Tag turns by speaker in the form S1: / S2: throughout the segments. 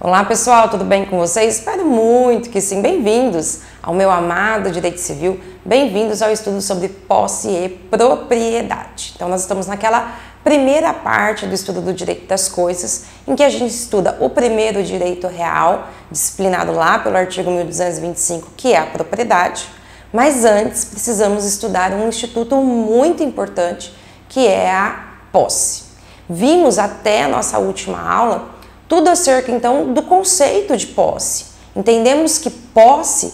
S1: Olá pessoal, tudo bem com vocês? Espero muito que sim. Bem-vindos ao meu amado Direito Civil, bem-vindos ao estudo sobre posse e propriedade. Então nós estamos naquela primeira parte do estudo do direito das coisas, em que a gente estuda o primeiro direito real, disciplinado lá pelo artigo 1225, que é a propriedade. Mas antes precisamos estudar um instituto muito importante, que é a posse. Vimos até a nossa última aula tudo acerca, então, do conceito de posse. Entendemos que posse,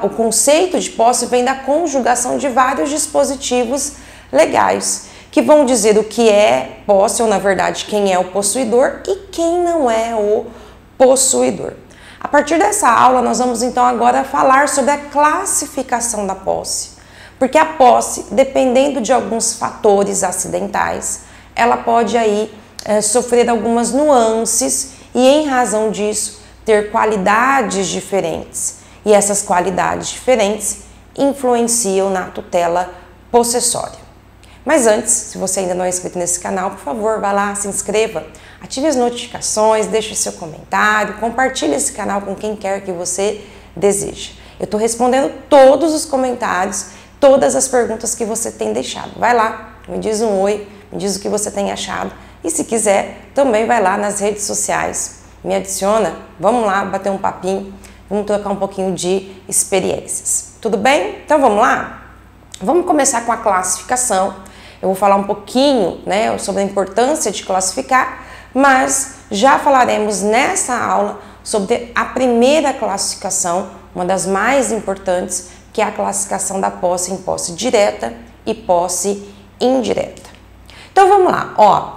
S1: o conceito de posse vem da conjugação de vários dispositivos legais, que vão dizer o que é posse, ou na verdade, quem é o possuidor e quem não é o possuidor. A partir dessa aula, nós vamos então agora falar sobre a classificação da posse. Porque a posse, dependendo de alguns fatores acidentais, ela pode aí sofrer algumas nuances e, em razão disso, ter qualidades diferentes. E essas qualidades diferentes influenciam na tutela possessória. Mas antes, se você ainda não é inscrito nesse canal, por favor, vá lá, se inscreva, ative as notificações, deixe seu comentário, compartilhe esse canal com quem quer que você deseje. Eu estou respondendo todos os comentários, todas as perguntas que você tem deixado. Vai lá, me diz um oi, me diz o que você tem achado. E se quiser, também vai lá nas redes sociais, me adiciona, vamos lá bater um papinho, vamos trocar um pouquinho de experiências. Tudo bem? Então vamos lá? Vamos começar com a classificação. Eu vou falar um pouquinho, sobre a importância de classificar, mas já falaremos nessa aula sobre a primeira classificação, uma das mais importantes, que é a classificação da posse em posse direta e posse indireta. Então vamos lá,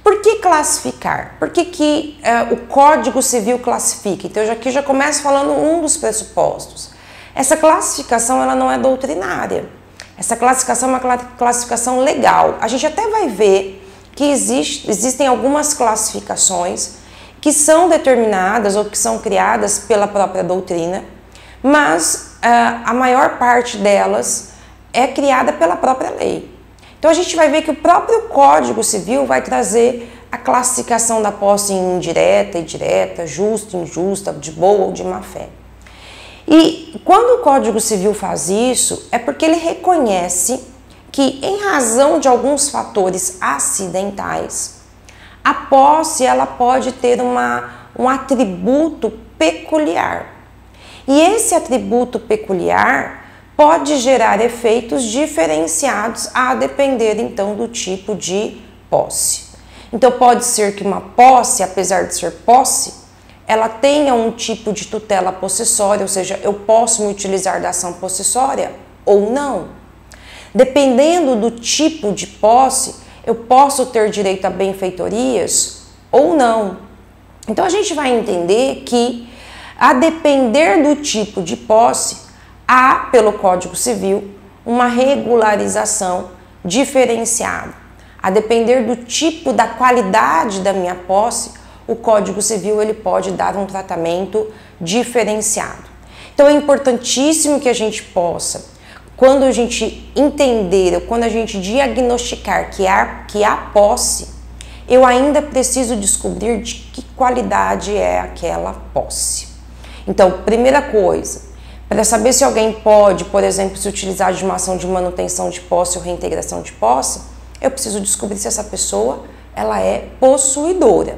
S1: por que classificar? Por que o Código Civil classifica? Então aqui já começo falando um dos pressupostos. Essa classificação ela não é doutrinária. Essa classificação é uma classificação legal. A gente até vai ver que existem algumas classificações que são determinadas ou que são criadas pela própria doutrina, mas a maior parte delas é criada pela própria lei. Então a gente vai ver que o próprio Código Civil vai trazer a classificação da posse em indireta e direta, justa, injusta, de boa ou de má fé. E quando o Código Civil faz isso, é porque ele reconhece que, em razão de alguns fatores acidentais, a posse ela pode ter um atributo peculiar. E esse atributo peculiar pode gerar efeitos diferenciados a depender, então, do tipo de posse. Então, pode ser que uma posse, apesar de ser posse, ela tenha um tipo de tutela possessória, ou seja, eu posso me utilizar da ação possessória ou não. Dependendo do tipo de posse, eu posso ter direito a benfeitorias ou não. Então, a gente vai entender que, a depender do tipo de posse, há, pelo Código Civil, uma regularização diferenciada. A depender do tipo, da qualidade da minha posse, o Código Civil ele pode dar um tratamento diferenciado. Então é importantíssimo que a gente possa, quando a gente entender, ou quando a gente diagnosticar que há posse, eu ainda preciso descobrir de que qualidade é aquela posse. Então, primeira coisa, para saber se alguém pode, por exemplo, se utilizar de uma ação de manutenção de posse ou reintegração de posse, eu preciso descobrir se essa pessoa ela é possuidora.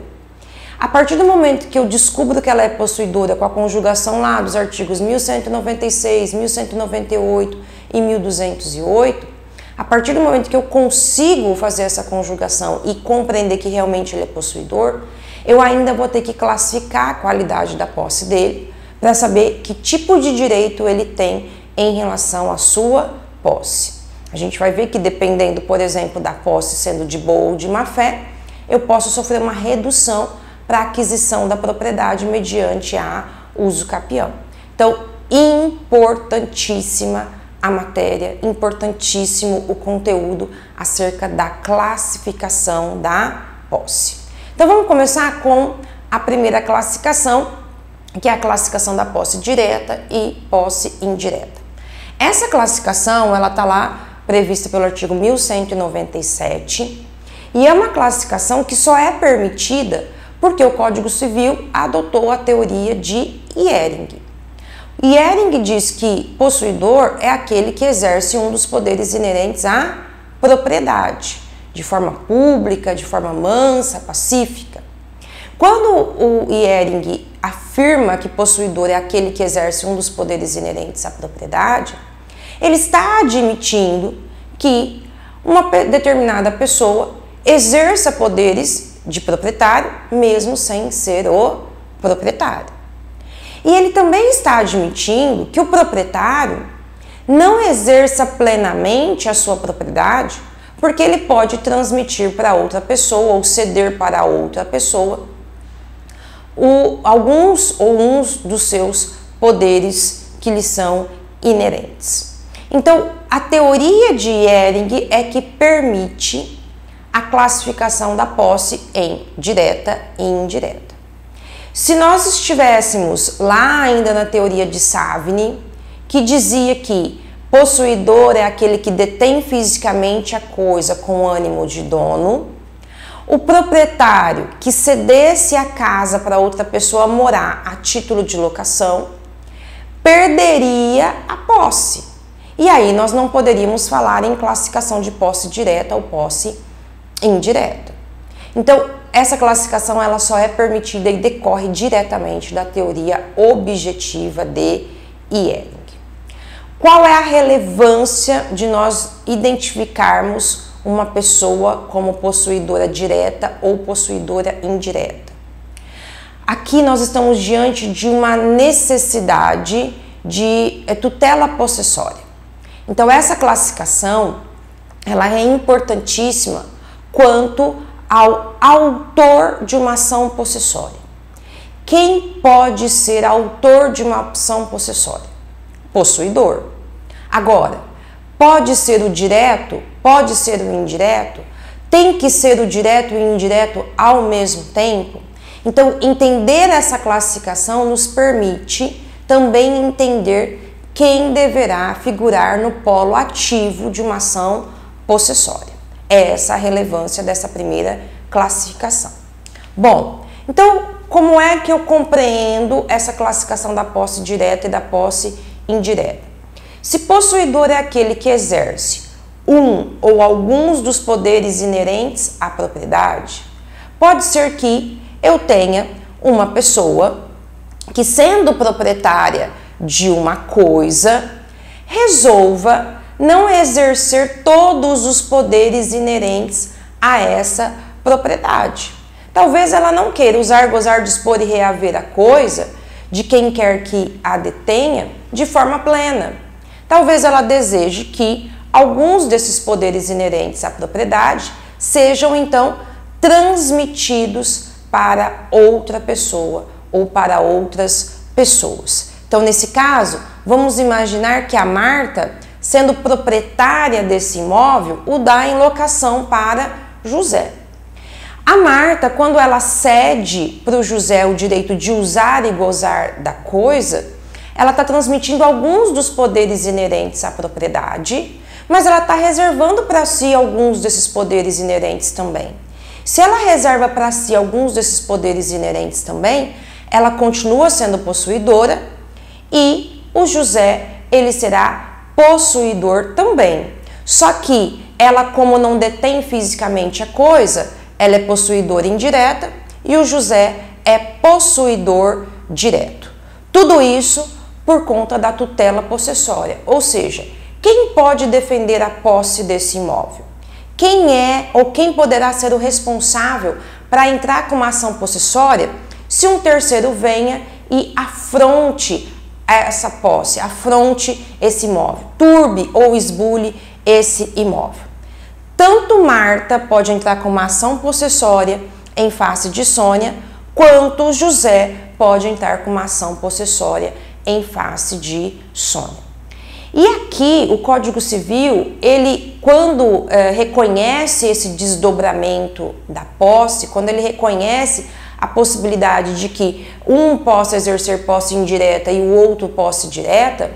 S1: A partir do momento que eu descubro que ela é possuidora com a conjugação lá dos artigos 1196, 1198 e 1208, a partir do momento que eu consigo fazer essa conjugação e compreender que realmente ele é possuidor, eu ainda vou ter que classificar a qualidade da posse dele, para saber que tipo de direito ele tem em relação à sua posse. A gente vai ver que dependendo, por exemplo, da posse sendo de boa ou de má fé, eu posso sofrer uma redução para a aquisição da propriedade mediante a uso capião. Então, importantíssima a matéria, importantíssimo o conteúdo acerca da classificação da posse. Então, vamos começar com a primeira classificação, que é a classificação da posse direta e posse indireta. Essa classificação, ela está lá prevista pelo artigo 1197 e é uma classificação que só é permitida Porque o Código Civil adotou a teoria de Hering. Hering diz que possuidor é aquele que exerce um dos poderes inerentes à propriedade, de forma pública, de forma mansa, pacífica. Quando o Hering afirma que possuidor é aquele que exerce um dos poderes inerentes à propriedade, ele está admitindo que uma determinada pessoa exerça poderes de proprietário, mesmo sem ser o proprietário. E ele também está admitindo que o proprietário não exerça plenamente a sua propriedade, porque ele pode transmitir para outra pessoa ou ceder para outra pessoa alguns ou uns dos seus poderes que lhe são inerentes. Então, a teoria de Hering é que permite a classificação da posse em direta e indireta. Se nós estivéssemos lá ainda na teoria de Savigny, que dizia que possuidor é aquele que detém fisicamente a coisa com ânimo de dono, o proprietário que cedesse a casa para outra pessoa morar a título de locação, perderia a posse. E aí nós não poderíamos falar em classificação de posse direta ou posse indireta. Então, essa classificação ela só é permitida e decorre diretamente da teoria objetiva de Hering. Qual é a relevância de nós identificarmos uma pessoa como possuidora direta ou possuidora indireta? Aqui nós estamos diante de uma necessidade de tutela possessória. Então essa classificação ela é importantíssima quanto ao autor de uma ação possessória. Quem pode ser autor de uma ação possessória? Possuidor. Agora, pode ser o direto, pode ser o indireto, tem que ser o direto e o indireto ao mesmo tempo? Então, entender essa classificação nos permite também entender quem deverá figurar no polo ativo de uma ação possessória. É essa a relevância dessa primeira classificação. Bom, então, como é que eu compreendo essa classificação da posse direta e da posse indireta? Se possuidor é aquele que exerce um ou alguns dos poderes inerentes à propriedade, pode ser que eu tenha uma pessoa que, sendo proprietária de uma coisa, resolva não exercer todos os poderes inerentes a essa propriedade. Talvez ela não queira usar, gozar, dispor e reaver a coisa de quem quer que a detenha de forma plena. Talvez ela deseje que alguns desses poderes inerentes à propriedade sejam então transmitidos para outra pessoa ou para outras pessoas. Então, nesse caso, vamos imaginar que a Marta, sendo proprietária desse imóvel, o dá em locação para José. A Marta, quando ela cede para o José o direito de usar e gozar da coisa, ela está transmitindo alguns dos poderes inerentes à propriedade, mas ela está reservando para si alguns desses poderes inerentes também. Se ela reserva para si alguns desses poderes inerentes também, ela continua sendo possuidora e o José, ele será possuidor também. Só que ela, como não detém fisicamente a coisa, ela é possuidora indireta e o José é possuidor direto. Tudo isso por conta da tutela possessória, ou seja, quem pode defender a posse desse imóvel? Quem é ou quem poderá ser o responsável para entrar com uma ação possessória se um terceiro venha e afronte essa posse, afronte esse imóvel, turbe ou esbule esse imóvel? Tanto Marta pode entrar com uma ação possessória em face de Sônia, quanto José pode entrar com uma ação possessória em face de Sônia. E aqui o Código Civil, ele quando reconhece esse desdobramento da posse, quando ele reconhece a possibilidade de que um possa exercer posse indireta e o outro posse direta,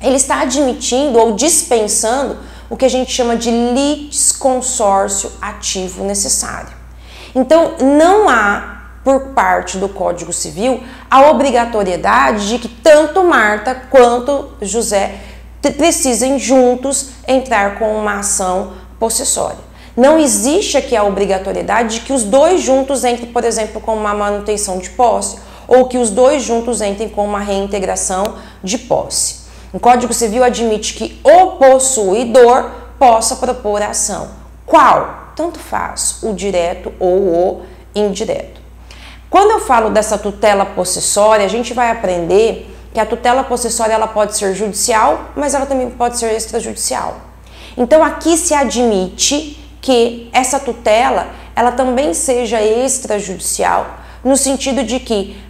S1: ele está admitindo ou dispensando o que a gente chama de litisconsórcio ativo necessário. Então, não há por parte do Código Civil a obrigatoriedade de que tanto Marta quanto José precisem juntos entrar com uma ação possessória. Não existe aqui a obrigatoriedade de que os dois juntos entrem, por exemplo, com uma manutenção de posse ou que os dois juntos entrem com uma reintegração de posse. O Código Civil admite que o possuidor possa propor a ação. Qual? Tanto faz, o direto ou o indireto. Quando eu falo dessa tutela possessória, a gente vai aprender que a tutela possessória ela pode ser judicial, mas ela também pode ser extrajudicial. Então aqui se admite que essa tutela ela também seja extrajudicial, no sentido de que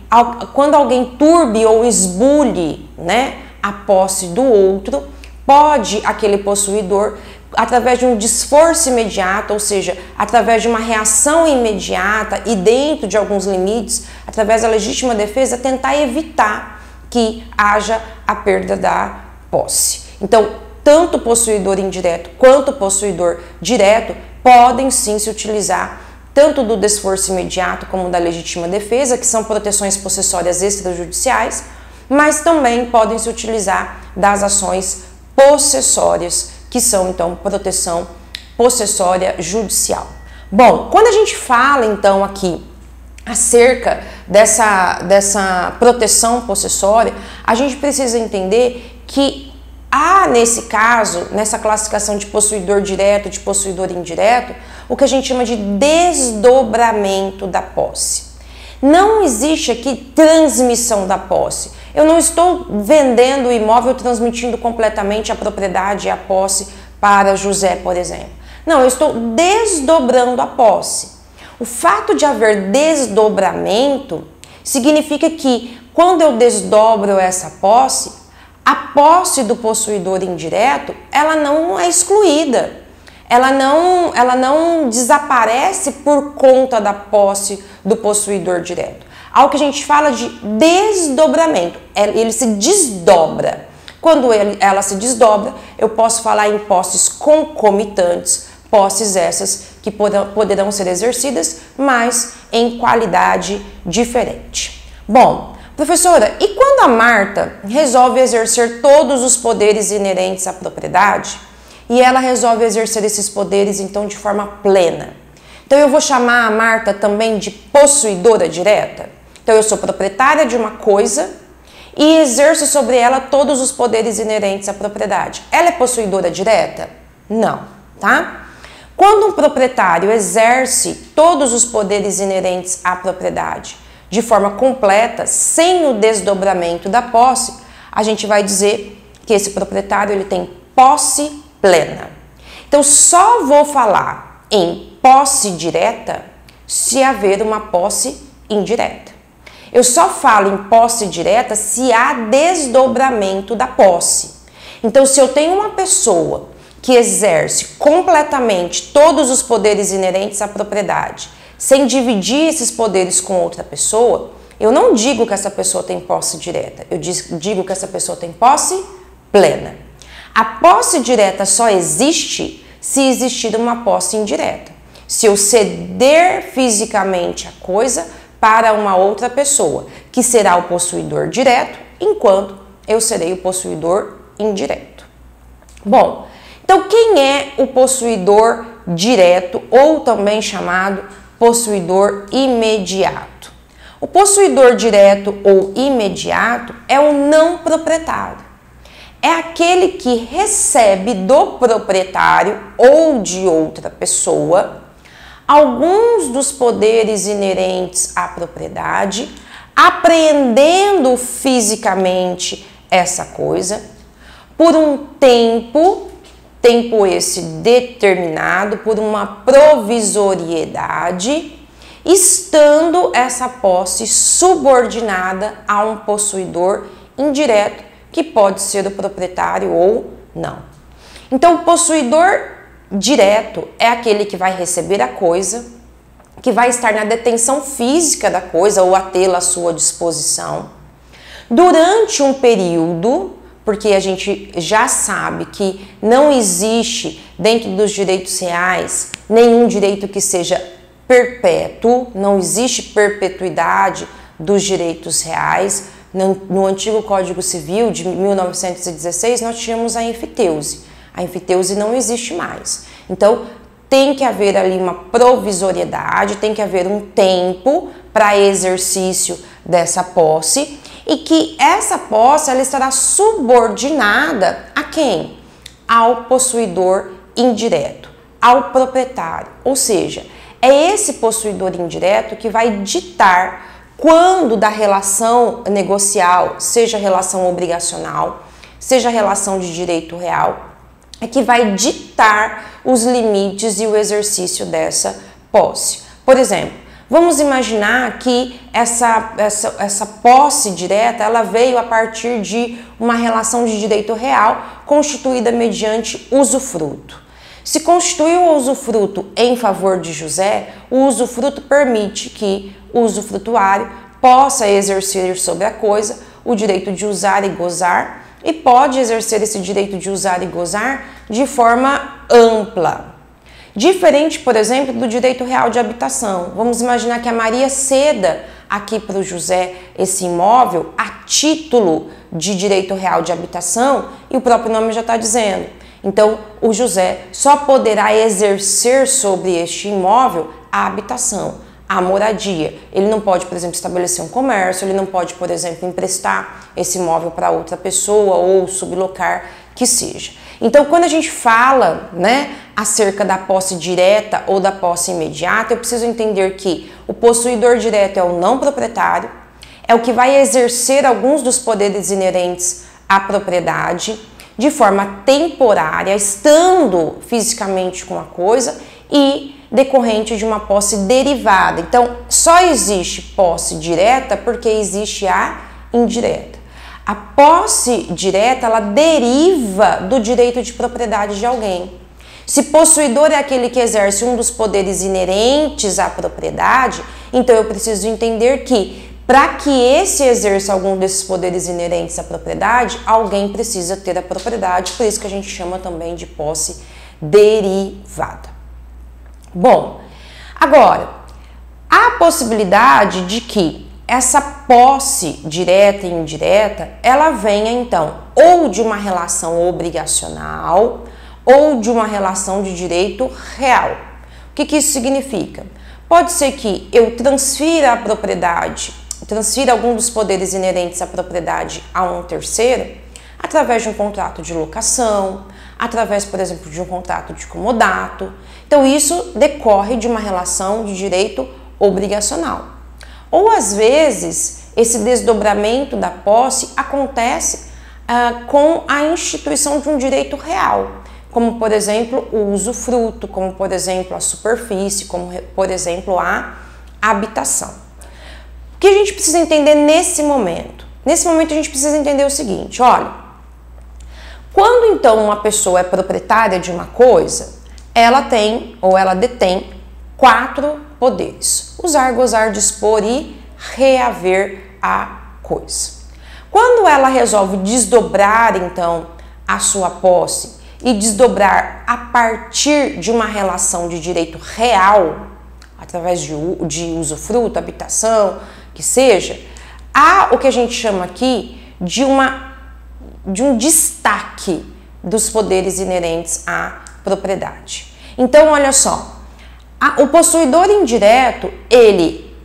S1: quando alguém turbe ou esbulhe, né, a posse do outro, pode aquele possuidor, através de um desforço imediato, ou seja, através de uma reação imediata e dentro de alguns limites, através da legítima defesa, tentar evitar que haja a perda da posse. Então, tanto o possuidor indireto quanto o possuidor direto podem sim se utilizar tanto do desforço imediato como da legítima defesa, que são proteções possessórias extrajudiciais, mas também podem se utilizar das ações possessórias, que são então proteção possessória judicial. Bom, quando a gente fala então aqui acerca dessa proteção possessória, a gente precisa entender que há nesse caso, nessa classificação de possuidor direto, de possuidor indireto, o que a gente chama de desdobramento da posse. Não existe aqui transmissão da posse. Eu não estou vendendo o imóvel, transmitindo completamente a propriedade e a posse para José, por exemplo. Não, eu estou desdobrando a posse. O fato de haver desdobramento significa que quando eu desdobro essa posse, a posse do possuidor indireto, ela não é excluída. Ela não desaparece por conta da posse do possuidor direto. Algo que a gente fala de desdobramento, ele se desdobra. Quando ela se desdobra, eu posso falar em posses concomitantes, posses essas que poderão ser exercidas, mas em qualidade diferente. Bom, professora, e quando a Marta resolve exercer todos os poderes inerentes à propriedade, e ela resolve exercer esses poderes, então, de forma plena? Então, eu vou chamar a Marta também de possuidora direta? Então, eu sou proprietária de uma coisa e exerço sobre ela todos os poderes inerentes à propriedade. Ela é possuidora direta? Não, tá? Quando um proprietário exerce todos os poderes inerentes à propriedade de forma completa, sem o desdobramento da posse, a gente vai dizer que esse proprietário ele tem posse plena. Então, só vou falar em posse direta se haver uma posse indireta. Eu só falo em posse direta se há desdobramento da posse. Então, se eu tenho uma pessoa que exerce completamente todos os poderes inerentes à propriedade, sem dividir esses poderes com outra pessoa, eu não digo que essa pessoa tem posse direta, eu digo que essa pessoa tem posse plena. A posse direta só existe se existir uma posse indireta. Se eu ceder fisicamente a coisa para uma outra pessoa, que será o possuidor direto, enquanto eu serei o possuidor indireto. Bom, então quem é o possuidor direto ou também chamado possuidor imediato? O possuidor direto ou imediato é o não proprietário. É aquele que recebe do proprietário ou de outra pessoa alguns dos poderes inerentes à propriedade, apreendendo fisicamente essa coisa por um tempo esse determinado, por uma provisoriedade, estando essa posse subordinada a um possuidor indireto, que pode ser o proprietário ou não. Então, o possuidor direto é aquele que vai receber a coisa, que vai estar na detenção física da coisa ou a tê-la à sua disposição, durante um período, porque a gente já sabe que não existe dentro dos direitos reais nenhum direito que seja perpétuo, não existe perpetuidade dos direitos reais. No antigo Código Civil de 1916 nós tínhamos a enfiteuse. A enfiteuse não existe mais. Então tem que haver ali uma provisoriedade, tem que haver um tempo para exercício dessa posse e que essa posse ela estará subordinada a quem? Ao possuidor indireto, ao proprietário. Ou seja, é esse possuidor indireto que vai ditar quando da relação negocial, seja relação obrigacional, seja relação de direito real, é que vai ditar os limites e o exercício dessa posse. Por exemplo, vamos imaginar que essa posse direta ela veio a partir de uma relação de direito real constituída mediante usufruto. Se constituiu o usufruto em favor de José, o usufruto permite que o usufrutuário possa exercer sobre a coisa o direito de usar e gozar e pode exercer esse direito de usar e gozar de forma ampla. Diferente, por exemplo, do direito real de habitação. Vamos imaginar que a Maria ceda aqui para o José esse imóvel a título de direito real de habitação e o próprio nome já está dizendo. Então, o José só poderá exercer sobre este imóvel a habitação, a moradia. Ele não pode, por exemplo, estabelecer um comércio, ele não pode, por exemplo, emprestar esse imóvel para outra pessoa ou sublocar que seja. Então, quando a gente fala, acerca da posse direta ou da posse imediata, eu preciso entender que o possuidor direto é o não proprietário, é o que vai exercer alguns dos poderes inerentes à propriedade de forma temporária, estando fisicamente com a coisa e decorrente de uma posse derivada. Então, só existe posse direta porque existe a indireta. A posse direta, ela deriva do direito de propriedade de alguém. Se possuidor é aquele que exerce um dos poderes inerentes à propriedade, então eu preciso entender que, para que esse exerça algum desses poderes inerentes à propriedade, alguém precisa ter a propriedade, por isso que a gente chama também de posse derivada. Bom, agora, há a possibilidade de que essa posse direta e indireta, ela venha então ou de uma relação obrigacional ou de uma relação de direito real. O que isso significa? Pode ser que eu transfira a propriedade, transfira algum dos poderes inerentes à propriedade a um terceiro através de um contrato de locação, através, por exemplo, de um contrato de comodato. Então, isso decorre de uma relação de direito obrigacional. Ou, às vezes, esse desdobramento da posse acontece com a instituição de um direito real, como, por exemplo, o usufruto, como, por exemplo, a superfície, como, por exemplo, a habitação. O que a gente precisa entender nesse momento? Nesse momento, a gente precisa entender o seguinte, olha, quando, então, uma pessoa é proprietária de uma coisa, ela tem ou ela detém 4 poderes: usar, gozar, dispor e reaver a coisa. Quando ela resolve desdobrar, então, a sua posse e desdobrar a partir de uma relação de direito real, através de usufruto, habitação, que seja, há o que a gente chama aqui de um destaque dos poderes inerentes à propriedade. Então, olha só, o possuidor indireto, ele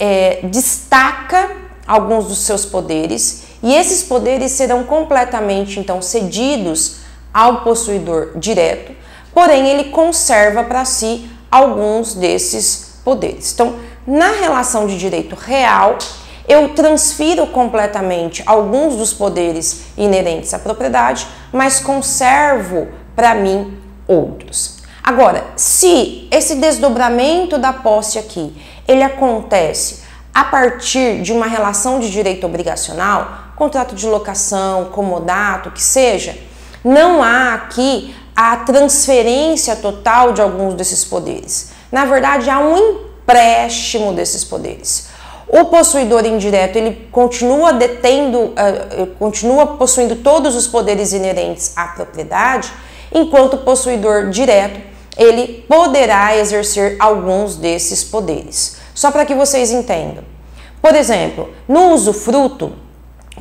S1: destaca alguns dos seus poderes e esses poderes serão completamente, então, cedidos ao possuidor direto, porém, ele conserva para si alguns desses poderes. Então, na relação de direito real, eu transfiro completamente alguns dos poderes inerentes à propriedade, mas conservo para mim outros. Agora, se esse desdobramento da posse aqui, ele acontece a partir de uma relação de direito obrigacional, contrato de locação, comodato, que seja, não há aqui a transferência total de alguns desses poderes. Na verdade, há um empréstimo desses poderes. O possuidor indireto, ele continua continua possuindo todos os poderes inerentes à propriedade, enquanto o possuidor direto, ele poderá exercer alguns desses poderes. Só para que vocês entendam. Por exemplo, no usufruto,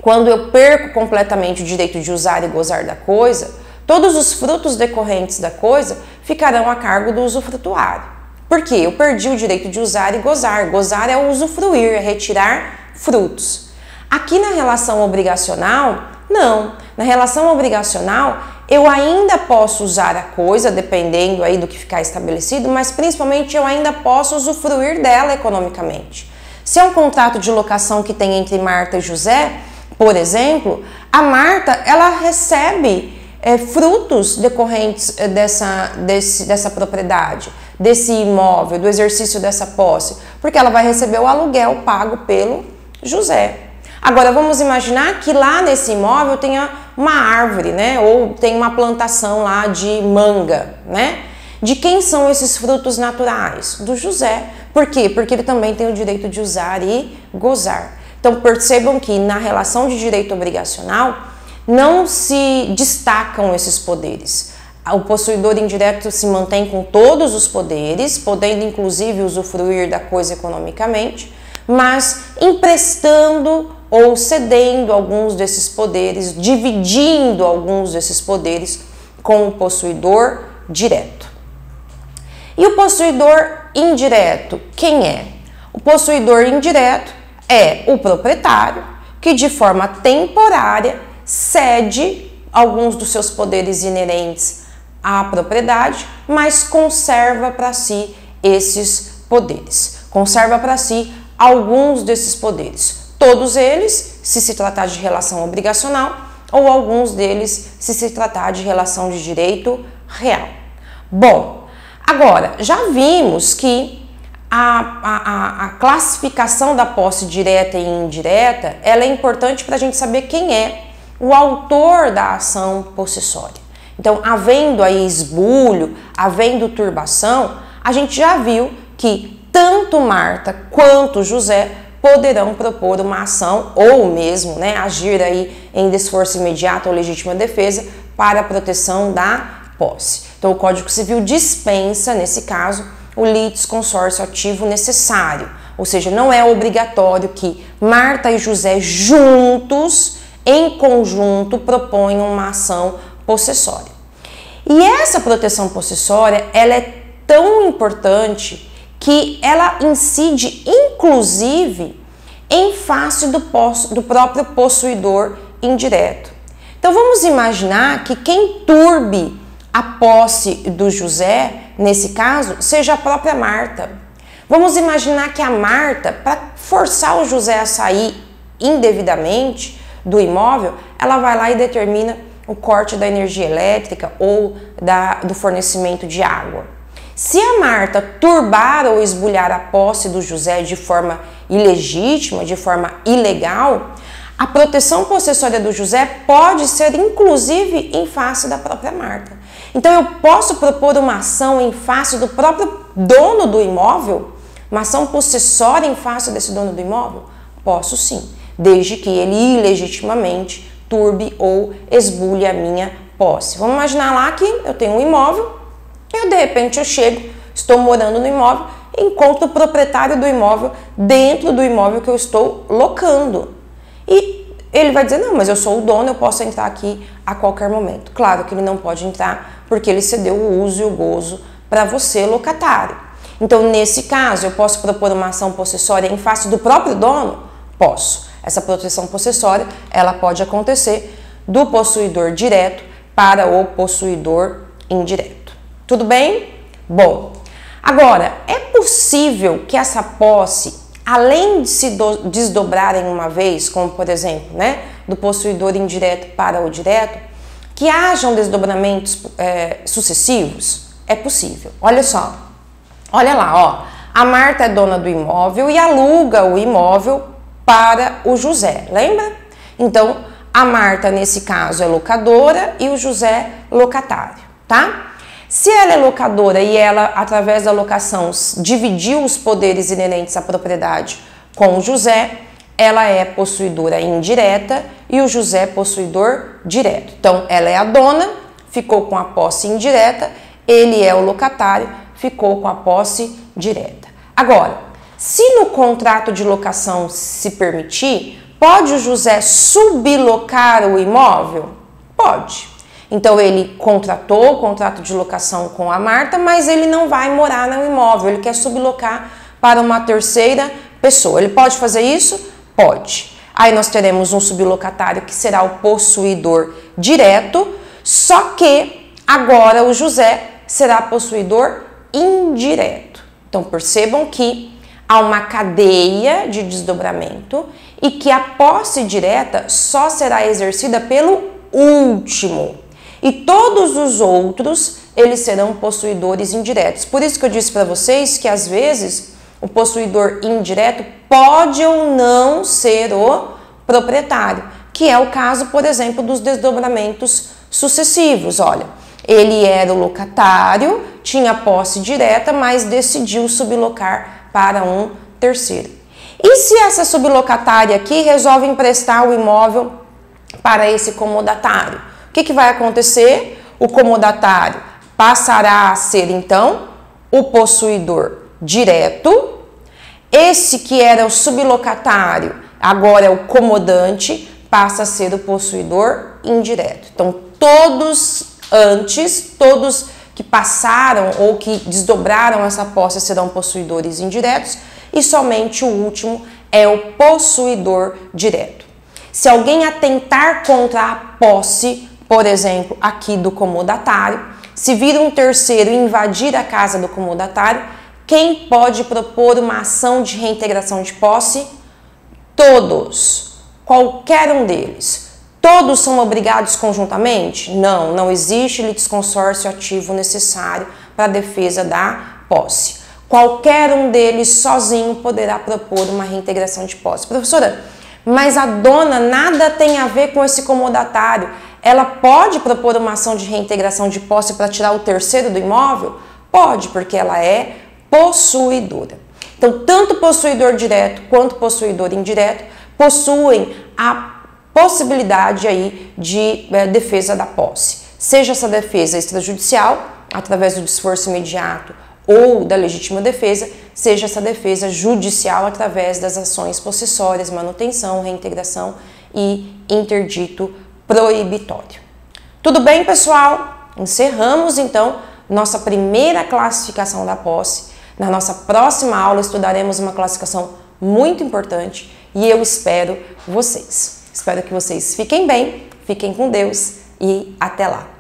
S1: quando eu perco completamente o direito de usar e gozar da coisa, todos os frutos decorrentes da coisa ficarão a cargo do usufrutuário. Por quê? Eu perdi o direito de usar e gozar. Gozar é usufruir, é retirar frutos. Aqui na relação obrigacional, não. Na relação obrigacional, eu ainda posso usar a coisa, dependendo aí do que ficar estabelecido, mas principalmente eu ainda posso usufruir dela economicamente. Se é um contrato de locação que tem entre Marta e José, por exemplo, a Marta, ela recebe frutos decorrentes dessa propriedade, desse imóvel, do exercício dessa posse, porque ela vai receber o aluguel pago pelo José. Agora, vamos imaginar que lá nesse imóvel tenha uma árvore, né? Ou tem uma plantação lá de manga, né? De quem são esses frutos naturais? Do José. Por quê? Porque ele também tem o direito de usar e gozar. Então, percebam que na relação de direito obrigacional não se destacam esses poderes. O possuidor indireto se mantém com todos os poderes, podendo inclusive usufruir da coisa economicamente, mas emprestando ou cedendo alguns desses poderes, dividindo alguns desses poderes com o possuidor direto. E o possuidor indireto, quem é? O possuidor indireto é o proprietário que de forma temporária cede alguns dos seus poderes inerentes à propriedade, mas conserva para si esses poderes, conserva para si alguns desses poderes. Todos eles, se tratar de relação obrigacional, ou alguns deles, se tratar de relação de direito real. Bom, agora, já vimos que a classificação da posse direta e indireta, ela é importante para a gente saber quem é o autor da ação possessória. Então, havendo aí esbulho, havendo turbação, a gente já viu que tanto Marta quanto José poderão propor uma ação ou mesmo, né, agir aí em desforço imediato ou legítima defesa para a proteção da posse. Então, o Código Civil dispensa, nesse caso, o litisconsórcio ativo necessário, ou seja, não é obrigatório que Marta e José juntos, em conjunto, proponham uma ação possessória. E essa proteção possessória, ela é tão importante que ela incide, inclusive, em face do próprio possuidor indireto. Então, vamos imaginar que quem turbe a posse do José, nesse caso, seja a própria Marta. Vamos imaginar que a Marta, para forçar o José a sair indevidamente do imóvel, ela vai lá e determina o corte da energia elétrica ou do fornecimento de água. Se a Marta turbar ou esbulhar a posse do José de forma ilegítima, de forma ilegal, a proteção possessória do José pode ser inclusive em face da própria Marta. Então eu posso propor uma ação em face do próprio dono do imóvel? Uma ação possessória em face desse dono do imóvel? Posso sim, desde que ele ilegitimamente turbe ou esbulhe a minha posse. Vamos imaginar lá que eu tenho um imóvel, de repente eu chego, estou morando no imóvel, encontro o proprietário do imóvel dentro do imóvel que eu estou locando. E ele vai dizer, não, mas eu sou o dono, eu posso entrar aqui a qualquer momento. Claro que ele não pode entrar porque ele cedeu o uso e o gozo para você, locatário. Então, nesse caso, eu posso propor uma ação possessória em face do próprio dono? Posso. Essa proteção possessória, ela pode acontecer do possuidor direto para o possuidor indireto. Tudo bem? Bom, agora, é possível que essa posse, além de se desdobrar em uma vez, como por exemplo, né, do possuidor indireto para o direto, que hajam desdobramentos sucessivos? É possível. Olha só, olha lá, ó, a Marta é dona do imóvel e aluga o imóvel para o José, lembra? Então, a Marta, nesse caso, é locadora e o José, locatário, tá? Se ela é locadora e ela, através da locação, dividiu os poderes inerentes à propriedade com o José, ela é possuidora indireta e o José possuidor direto. Então, ela é a dona, ficou com a posse indireta, ele é o locatário, ficou com a posse direta. Agora, se no contrato de locação se permitir, pode o José sublocar o imóvel? Pode. Então ele contratou o contrato de locação com a Marta, mas ele não vai morar no imóvel, ele quer sublocar para uma terceira pessoa. Ele pode fazer isso? Pode. Aí nós teremos um sublocatário que será o possuidor direto, só que agora o José será possuidor indireto. Então percebam que há uma cadeia de desdobramento e que a posse direta só será exercida pelo último. E todos os outros, eles serão possuidores indiretos. Por isso que eu disse para vocês que às vezes o possuidor indireto pode ou não ser o proprietário, que é o caso, por exemplo, dos desdobramentos sucessivos. Olha, ele era o locatário, tinha posse direta, mas decidiu sublocar para um terceiro. E se essa sublocatária aqui resolve emprestar o imóvel para esse comodatário? O que vai acontecer? O comodatário passará a ser, então, o possuidor direto. Esse que era o sublocatário, agora é o comodante, passa a ser o possuidor indireto. Então, todos que passaram ou que desdobraram essa posse serão possuidores indiretos e somente o último é o possuidor direto. Se alguém atentar contra a posse, por exemplo, aqui do comodatário, se vir um terceiro invadir a casa do comodatário, quem pode propor uma ação de reintegração de posse? Todos, qualquer um deles. Todos são obrigados conjuntamente? Não, não existe litisconsórcio ativo necessário para a defesa da posse. Qualquer um deles sozinho poderá propor uma reintegração de posse. Professora, mas a dona nada tem a ver com esse comodatário. Ela pode propor uma ação de reintegração de posse para tirar o terceiro do imóvel? Pode, porque ela é possuidora. Então, tanto possuidor direto quanto possuidor indireto possuem a possibilidade aí de defesa da posse. Seja essa defesa extrajudicial, através do desforço imediato ou da legítima defesa, seja essa defesa judicial através das ações possessórias, manutenção, reintegração e interdito proibitório. Tudo bem, pessoal? Encerramos, então, nossa primeira classificação da posse. Na nossa próxima aula estudaremos uma classificação muito importante e eu espero vocês. Espero que vocês fiquem bem, fiquem com Deus e até lá!